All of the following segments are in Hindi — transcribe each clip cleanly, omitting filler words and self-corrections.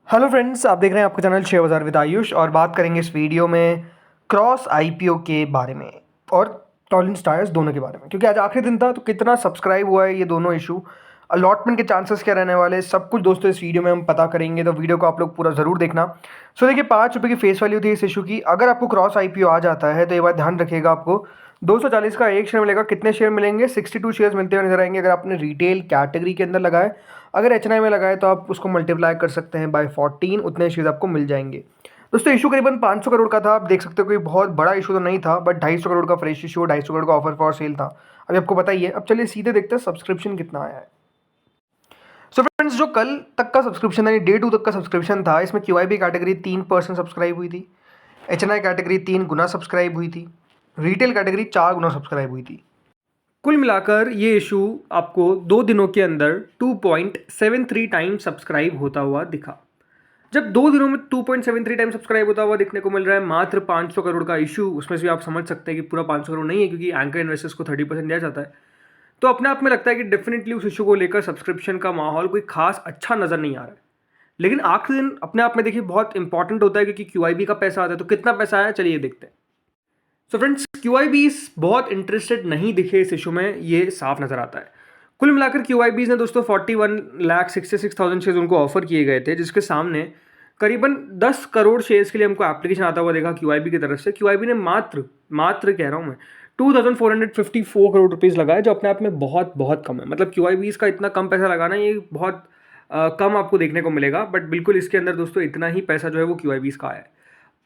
हेलो फ्रेंड्स, आप देख रहे हैं आपका चैनल शेयर बाज़ार विद आयुष और बात करेंगे इस वीडियो में क्रॉस आईपीओ के बारे में और टॉलिंस टायर्स दोनों के बारे में, क्योंकि आज आखिरी दिन था तो कितना सब्सक्राइब हुआ है ये दोनों इशू, अलॉटमेंट के चांसेस क्या रहने वाले, सब कुछ दोस्तों इस वीडियो में हम पता करेंगे। तो वीडियो को आप लोग पूरा ज़रूर देखना। सो देखिए, ₹5 की फेस वैल्यू थी इस इशू की। अगर आपको क्रॉस आईपीओ आ जाता है तो ये बात ध्यान रखिएगा, आपको 240 का एक शेयर मिलेगा। कितने शेयर मिलेंगे? 62 शेयर्स मिलते हुए नजर आएंगे अगर आपने रिटेल कैटेगरी के अंदर लगाए। अगर एचएनआई में लगाए तो आप उसको मल्टीप्लाई कर सकते हैं बाय 14, उतने शेयर आपको मिल जाएंगे। दोस्तों इशू करीबन 500 करोड़ का था। आप देख सकते हो कोई बहुत बड़ा इशू तो नहीं था, बट 250 करोड़ का फ्रेश इशू, 250 करोड़ का ऑफर फॉर सेल था। अभी आपको बताइए। अब चलिए सीधे देखते हैं सब्सक्रिप्शन कितना आया है। सो फ्रेंड्स, जो कल तक का सब्सक्रिप्शन यानी डे 2 तक का सब्सक्रिप्शन था, इसमें क्यूआईबी कैटेगरी 3% सब्सक्राइब हुई थी, एचएनआई कैटेगरी 3 गुना सब्सक्राइब हुई थी, रिटेल कैटेगरी 4 गुना सब्सक्राइब हुई थी। कुल मिलाकर ये इशू आपको 2 दिनों के अंदर 2.73 टाइम सब्सक्राइब होता हुआ दिखा। जब 2 दिनों में 2.73 टाइम सब्सक्राइब होता हुआ दिखने को मिल रहा है मात्र 500 करोड़ का इशू, उसमें से आप समझ सकते हैं कि पूरा 500 करोड़ नहीं है, क्योंकि एंकर इन्वेस्टर्स को 30% दिया जाता है। तो अपने आप में लगता है कि डेफिनेटली उस इशू को लेकर सब्सक्रिप्शन का माहौल कोई खास अच्छा नज़र नहीं आ रहा है। लेकिन आखिरी दिन अपने आप में देखिए बहुत इंपॉर्टेंट होता है, क्योंकि क्यूआईबी का पैसा आता है। तो कितना पैसा आया, चलिए देखते हैं। सो फ्रेंड्स, क्यूआईबीज बहुत इंटरेस्टेड नहीं दिखे इस इशू में, ये साफ नजर आता है। कुल मिलाकर क्यूआईबीज ने दोस्तों 41,66,000 शेयर्स उनको ऑफर किए गए थे, जिसके सामने करीबन 10 करोड़ शेयर्स के लिए हमको एप्लीकेशन आता हुआ देखा क्यूआईबी की तरफ से। क्यूआईबी ने मात्र मात्र कह रहा हूँ मैं 2,454 करोड़ रुपीज़ लगाए, जो अपने आप में बहुत बहुत कम है। मतलब क्यूआईबीज का इतना कम पैसा लगाना ये बहुत कम आपको देखने को मिलेगा, बट बिल्कुल इसके अंदर दोस्तों इतना ही पैसा जो है वो क्यूआईबीज का है।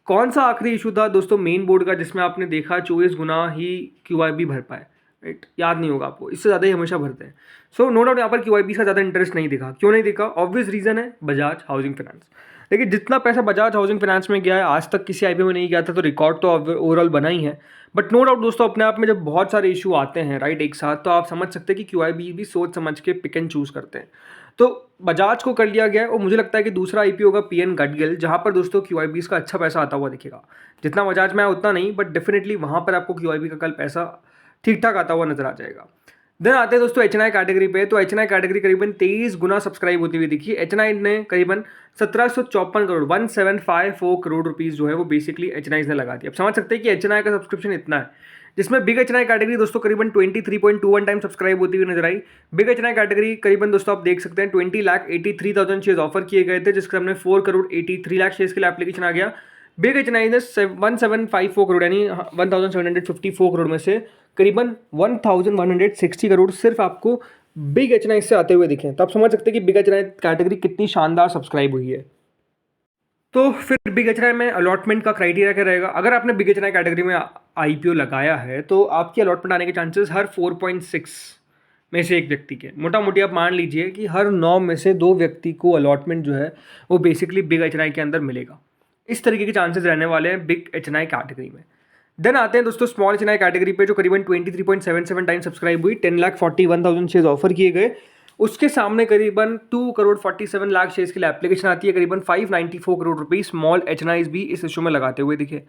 कौन सा आखिरी इशू था दोस्तों मेन बोर्ड का, जिसमें आपने देखा 24 गुना ही क्यूआईबी भर पाए? राइट, याद नहीं होगा आपको, इससे ज़्यादा ही हमेशा भरते हैं। सो नो डाउट यहाँ पर क्यूआईबी का ज़्यादा इंटरेस्ट नहीं दिखा। क्यों नहीं दिखा? ऑब्वियस रीज़न है बजाज हाउसिंग फाइनेंस। देखिए, जितना पैसा बजाज हाउसिंग फाइनेंस में गया है आज तक किसी आईपीओ में नहीं गया था, तो रिकॉर्ड तो ओवरऑल बना ही है। बट नो डाउट दोस्तों, अपने आप में जब बहुत सारे इशू आते हैं राइट एक साथ, तो आप समझ सकते हैं कि क्यूआईबी भी सोच समझ के पिक एंड चूज करते हैं। तो बजाज को कर लिया गया है, और मुझे लगता है कि दूसरा आईपीओ होगा पीएन गडगिल, जहां पर दोस्तों क्यूआईबीज का अच्छा पैसा आता हुआ दिखेगा। जितना बजाज में है उतना नहीं, बट डेफिनेटली वहां पर आपको क्यूआईबी का कल पैसा ठीक ठाक आता हुआ नजर आ जाएगा। देन आते हैं दोस्तों एचएनआई कैटेगरी पे। तो एचएनआई कैटेगरी करीबन 23 गुना सब्सक्राइब होती हुई दिखी। एचएनआई ने करीबन 1754 करोड़ 1754 करोड़ रुपीस जो है वो बेसिकली एचएनआई ने लगा दिया। अब समझ सकते हैं कि एचएनआई का सब्सक्रिप्शन इतना है, जिसमें बिग एचएनआई कैटेगरी दोस्तों करीबन 23.21 टाइम सब्सक्राइब होती हुई नजर आई। बिग एचएनआई कैटेगरी करीबन दोस्तों आप देख सकते हैं 20,83,000 शेयर ऑफर किए गए थे, जिसके हमने 4 करोड़ 83 लाख शेयर के लिए एप्लीकेशन आ गया। बिग एचएनआई ने 1754 करोड़ यानी 1754 करोड़ में से करीबन 1160 करोड़ सिर्फ आपको बिग एचएनआई से आते हुए दिखे। तो आप समझ सकते हैं कि बिग एचएनआई कैटेगरी कितनी शानदार सब्सक्राइब हुई है। तो फिर बिग एचएनआई में अलॉटमेंट का क्राइटेरिया क्या रहेगा? अगर आपने बिग एचएनआई कैटेगरी में आईपीओ लगाया है तो आपकी अलॉटमेंट आने के चांसेस हर 4.6 में से एक व्यक्ति के, मोटा मोटी आप मान लीजिए कि हर 9 में से 2 व्यक्ति को अलॉटमेंट जो है वो बेसिकली बिग एचएनआई के अंदर मिलेगा। इस तरीके के चांसेस रहने वाले हैं बिग एचएनआई कैटेगरी में। देन आते हैं दोस्तों स्मॉल एचएनआई कैटेगरी पे, जो करीबन 23.77 टाइम सब्सक्राइब हुई। 10,41,000 शेयर ऑफर किए गए। उसके सामने करीबन 2 करोड़ 47 लाख शेयर्स के लिए एप्लीकेशन आती है। करीबन 594 करोड़ रुपीस स्मॉल एचएनआईज भी इस इशू में लगाते हुए दिखे।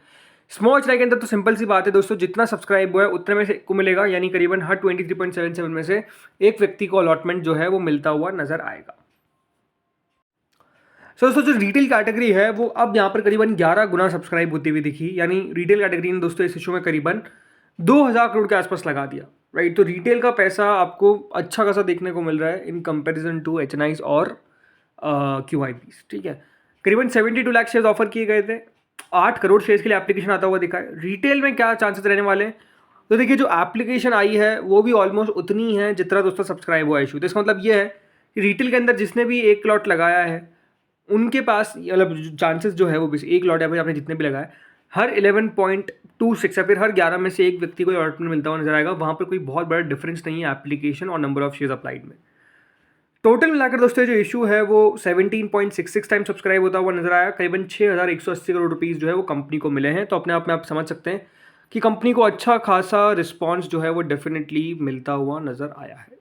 स्मॉल एचएनआई के अंदर तो सिंपल सी बात है दोस्तों, जितना सब्सक्राइब हुआ है उतने में से को मिलेगा, यानी करीबन हर 23.77 में से एक व्यक्ति को अलॉटमेंट जो है वो मिलता हुआ नजर आएगा। सो दोस्तों जो रिटेल कैटेगरी है वो अब यहाँ पर करीबन 11 गुना सब्सक्राइब होती हुई दिखी, यानी रिटेल कैटेगरी ने दोस्तों इस इशू में करीबन 2,000 करोड़ के आसपास लगा दिया। राइट, तो रिटेल का पैसा आपको अच्छा खासा देखने को मिल रहा है इन कंपैरिजन टू एचएनआईज और क्यूआईबीज। ठीक है, करीबन 72 लाख शेयर्स ऑफर किए गए थे। 8 करोड़ शेयर्स के लिए एप्लीकेशन आता हुआ दिखा है। रिटेल में क्या चांसेस रहने वाले हैं? तो देखिए, जो एप्लीकेशन आई है वो भी ऑलमोस्ट उतनी है जितना दोस्तों सब्सक्राइब हुआ इशू। तो इसका मतलब ये है कि रिटेल के अंदर जिसने भी एक लॉट लगाया है उनके पास मतलब चांसेस जो है वो एक लॉट या फिर आपने जितने भी लगाए हर 11.26 या फिर हर 11 में से एक व्यक्ति को अलॉटमेंट मिलता हुआ नजर आएगा। वहाँ पर कोई बहुत बड़ा डिफरेंस नहीं है एप्लीकेशन और नंबर ऑफ शेयर्स अप्लाइड में। टोटल मिलाकर दोस्तों जो इशू है वो 17.66 टाइम सब्सक्राइब होता हुआ नजर आया। करीबन 6,180 करोड़ रुपीज़ जो है वो कंपनी को मिले हैं। तो अपने आप में आप समझ सकते हैं कि कंपनी को अच्छा खासा रिस्पॉन्स जो है वो डेफिनेटली मिलता हुआ नजर आया है।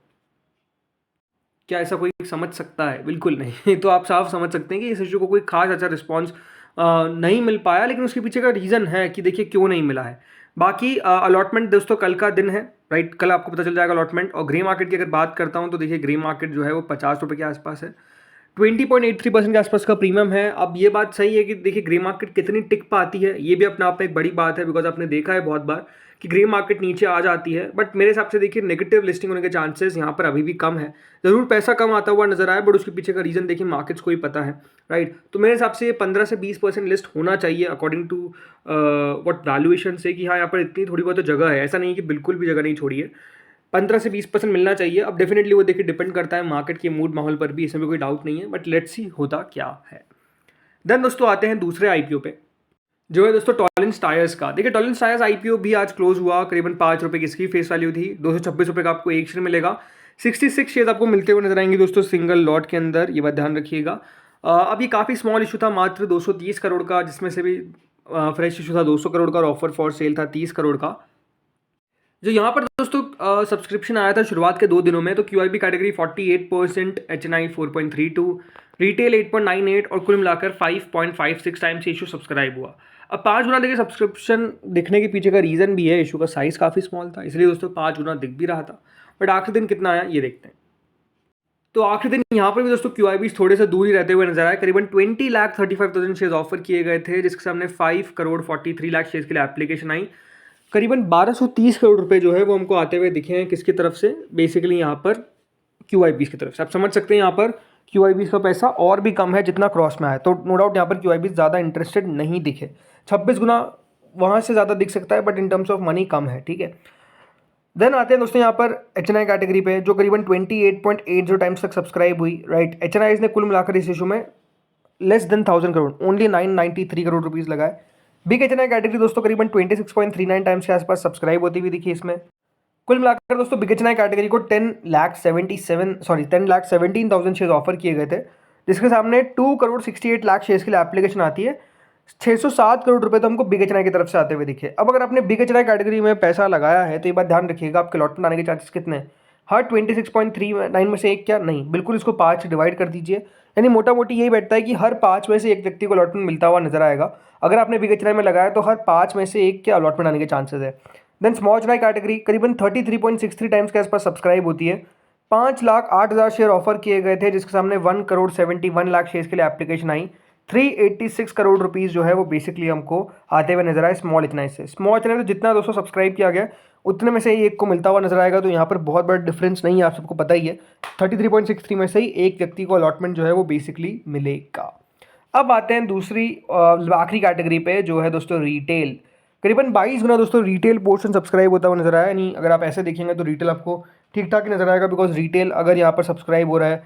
क्या ऐसा कोई समझ सकता है? बिल्कुल नहीं। तो आप साफ समझ सकते हैं कि इस इशू को कोई खास अच्छा रिस्पॉन्स नहीं मिल पाया, लेकिन उसके पीछे का रीज़न है कि देखिए क्यों नहीं मिला है। बाकी अलॉटमेंट दोस्तों कल का दिन है। राइट, कल आपको पता चल जाएगा अलॉटमेंट। और ग्रे मार्केट की अगर बात करता हूँ तो देखिए ग्रे मार्केट जो है वो 50 रुपये के आसपास है। 20.83% के आसपास का प्रीमियम है। अब ये बात सही है कि देखिए ग्रे मार्केट कितनी टिक पाती है, ये भी अपने आप में एक बड़ी बात है, बिकॉज आपने देखा है बहुत बार कि ग्रे मार्केट नीचे आ जाती है, बट मेरे हिसाब से देखिए नेगेटिव लिस्टिंग होने के चांसेस यहाँ पर अभी भी कम है। ज़रूर पैसा कम आता हुआ नजर आया, बट उसके पीछे का रीज़न देखिए मार्केट्स को ही पता है, राइट। तो मेरे हिसाब से ये 15 से 20% लिस्ट होना चाहिए अकॉर्डिंग टू व्हाट वैल्यूएशन से, कि हाँ यहाँ पर इतनी थोड़ी बहुत तो जगह है, ऐसा नहीं कि बिल्कुल भी जगह नहीं छोड़ी है। 15 से 20% मिलना चाहिए। अब डेफिनेटली वो देखिए डिपेंड करता है मार्केट के मूड माहौल पर भी, इसमें भी कोई डाउट नहीं है, बट लेट्स सी होता क्या है। देन दोस्तों आते हैं दूसरे आईपीओ पे, जो है दोस्तों टॉलिंस टायर्स का। देखिए टॉलिंस टायर्स आईपीओ भी आज क्लोज हुआ, करीबन 5 रुपये की इसकी फेस वैल्यू थी। 226 रुपये का आपको एक शेयर मिलेगा। 66 शेयर आपको मिलते हुए नजर आएंगे दोस्तों सिंगल लॉट के अंदर, ये बात ध्यान रखिएगा। अब ये काफ़ी स्मॉल इशू था, मात्र 230 करोड़ का, जिसमें से भी फ्रेश इशू था 200 करोड़ का और ऑफर फॉर सेल था 30 करोड़ का। जो यहाँ पर दोस्तों सब्सक्रिप्शन आया था शुरुआत के 2 दिनों में, तो क्यूआईबी कैटेगरी 48%, एचएनआई 4.32, रिटेल 8.98 और कुल मिलाकर 5.56 टाइम्स इशू सब्सक्राइब हुआ। अब 5 गुना देखिए सब्सक्रिप्शन दिखने के पीछे का रीज़न भी है, इशू का साइज़ काफ़ी स्मॉल था, इसलिए दोस्तों 5 गुना दिख भी रहा था। बट आखिरी दिन कितना आया ये देखते हैं। तो आखिरी दिन यहाँ पर भी दोस्तों क्यूआईबी थोड़े से दूर ही रहते हुए नजर आए। करीबन 20,35,000 शेयर ऑफर किए गए थे, जिसके सामने 5 करोड़ 43 लाख शेयर के लिए एप्लीकेशन आई। करीबन 1230 करोड़ रुपए जो है वो हमको आते हुए दिखे हैं, किसकी तरफ से, बेसिकली यहाँ पर क्यूआईबी की तरफ से। आप समझ सकते हैं यहाँ पर क्यूआईबी का पैसा और भी कम है जितना क्रॉस में आया, तो नो डाउट यहाँ पर क्यूआईबी ज़्यादा इंटरेस्टेड नहीं दिखे। 26 गुना वहाँ से ज़्यादा दिख सकता है, but in terms of money कम है, ठीक है। देन आते हैं दोस्तों यहाँ पर एचएनआई कैटेगरी पे, जो करीबन 28.80 टाइम्स तक सब्सक्राइब हुई, राइट। एचएनआई ने कुल मिलाकर इस इशू में less than 1000 crore, only 993 crore rupees लगाए। बिग एचएनआई कैटेगरी दोस्तों करीबन 26.39 टाइम्स के आसपास सब्सक्राइब होती हुई दिखी इसमें। कुल मिलाकर दोस्तों बिग एचएनआई कैटेगरी को 10,17,000 शेयर ऑफर किए गए थे, जिसके सामने 2 करोड़ 68 लाख शेयर्स के लिए एप्लीकेशन आती है। 607 करोड़ रुपए तो हमको बिग एचएनआई की तरफ से आते हुए दिखे। अब अगर आपने बिग एचएनआई कैटेगरी में पैसा लगाया है तो ये बात ध्यान रखिएगा, आपके लॉट में आने के चांसेस कितने हैं। हर 26.39 में से एक क्या नहीं, बिल्कुल इसको 5 डिवाइड कर दीजिए, यानी मोटा मोटी यही बैठता है कि हर 5 में से एक व्यक्ति को अलॉटमेंट मिलता हुआ नजर आएगा। अगर आपने बिग एचएनआई में लगाया तो हर 5 में से एक के अलॉटमेंट आने के चांसेस है। देन स्मॉल एचएनआई कैटेगरी करीबन 33.63 टाइम्स के आसपास सब्सक्राइब होती है। 5,08,000 शेयर ऑफर किए गए थे, जिसके सामने 1 करोड़ 71 लाख शेयर के लिए एप्लीकेशन आई। 386 करोड़ रुपीज़ जो है वो बेसिकली हमको आते हुए नजर आए स्मॉल एचएनआई से। स्मॉल एचएनआई तो जितना दोस्तों सब्सक्राइब किया गया उतने में से ही एक को मिलता हुआ नजर आएगा, तो यहाँ पर बहुत बड़ा डिफरेंस नहीं है, आप सबको पता ही है। 33.63 में से ही एक व्यक्ति को अलॉटमेंट जो है वो बेसिकली मिलेगा। अब आते हैं दूसरी आखिरी कैटेगरी पे, जो है दोस्तों रिटेल। करीबन 22 गुना दोस्तों रिटेल पोर्शन सब्सक्राइब होता हुआ नजर आया, यानी अगर आप ऐसे देखेंगे तो रिटेल आपको ठीक ठाक ही नजर आएगा, बिकॉज रिटेल अगर यहाँ पर सब्सक्राइब हो रहा है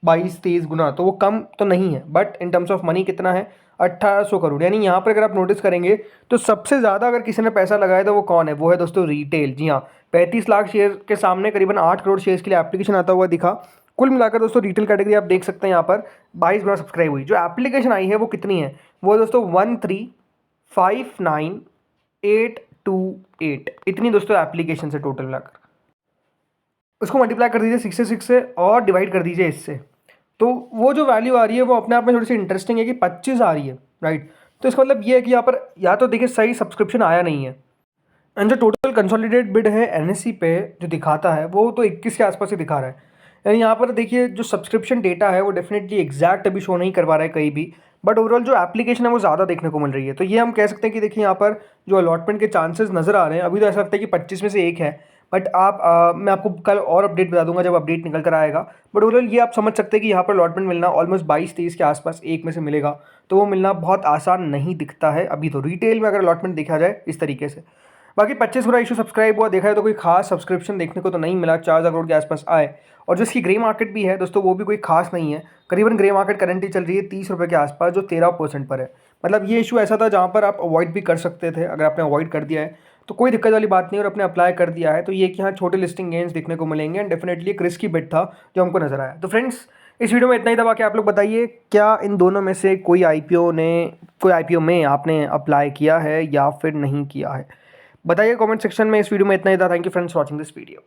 22-23 गुना, तो वो कम तो नहीं है, but in terms of money कितना है, 1800 करोड़। यानी यहाँ पर अगर आप नोटिस करेंगे तो सबसे ज़्यादा अगर किसी ने पैसा लगाया तो वो कौन है, वो है दोस्तों रिटेल। जी हाँ, 35 लाख शेयर के सामने करीबन 8 करोड़ शेयर्स के लिए एप्लीकेशन आता हुआ दिखा। कुल मिलाकर दोस्तों रिटेल कैटेगरी आप देख सकते हैं यहाँ पर 22 गुना सब्सक्राइब हुई। जो एप्लीकेशन आई है वो कितनी है, वो दोस्तों 1359,828, इतनी दोस्तों एप्लीकेशन से टोटल मिलाकर। उसको मल्टीप्लाई कर दीजिए 66 से और डिवाइड कर दीजिए इससे, तो वो जो वैल्यू आ रही है वो अपने आप में थोड़ी सी इंटरेस्टिंग है कि 25 आ रही है, राइट। तो इसका मतलब ये है कि यहाँ पर या तो देखिए सही सब्सक्रिप्शन आया नहीं है, एंड जो टोटल कंसोलिडेटेड बिड है एनएससी पे जो दिखाता है वो तो 21 के आसपास ही दिखा रहा है। यानी यहाँ पर देखिए जो सब्सक्रिप्शन डेटा है वो डेफिनेटली एग्जैक्ट अभी शो नहीं करवा रहा है कहीं भी, बट ओवरऑल जो एप्लीकेशन है वो ज़्यादा देखने को मिल रही है। तो ये हम कह सकते हैं कि देखिए यहाँ पर जो अलॉटमेंट के चांसेस नज़र आ रहे हैं, अभी तो ऐसा लगता है कि 25 में से एक है, बट मैं आपको कल और अपडेट बता दूंगा जब अपडेट निकल कर आएगा। बट ओवरऑल ये आप समझ सकते हैं कि यहाँ पर अलॉटमेंट मिलना ऑलमोस्ट 22-23 के आसपास एक में से मिलेगा, तो वो मिलना बहुत आसान नहीं दिखता है अभी तो रिटेल में अगर अलॉटमेंट देखा जाए इस तरीके से। बाकी 25 गुना इशू सब्सक्राइब हुआ, देखा है तो कोई खास सब्सक्रिप्शन देखने को तो नहीं मिला, 4,000 करोड़ के आसपास आए। और जो इसकी ग्रे मार्केट भी है दोस्तों वो भी कोई खास नहीं है, करीबन ग्रे मार्केट करंटली चल रही है 30 रुपये के आसपास, जो 13% पर है। मतलब ये इशू ऐसा था जहाँ पर आप अवॉइड भी कर सकते थे, अगर आपने अवॉइड कर दिया है तो कोई दिक्कत वाली बात नहीं, और अपने अप्लाई कर दिया है तो ये कि हाँ छोटे लिस्टिंग गेंस देखने को मिलेंगे, एंड डेफिनेटली एक रिस्की बेट था जो हमको नजर आया। तो फ्रेंड्स इस वीडियो में इतना ही था, बाकी आप लोग बताइए क्या इन दोनों में से कोई आईपीओ में आपने अप्लाई किया है या फिर नहीं किया है, बताइए कमेंट सेक्शन में। इस वीडियो में इतना ही था। Thank you friends for watching this video.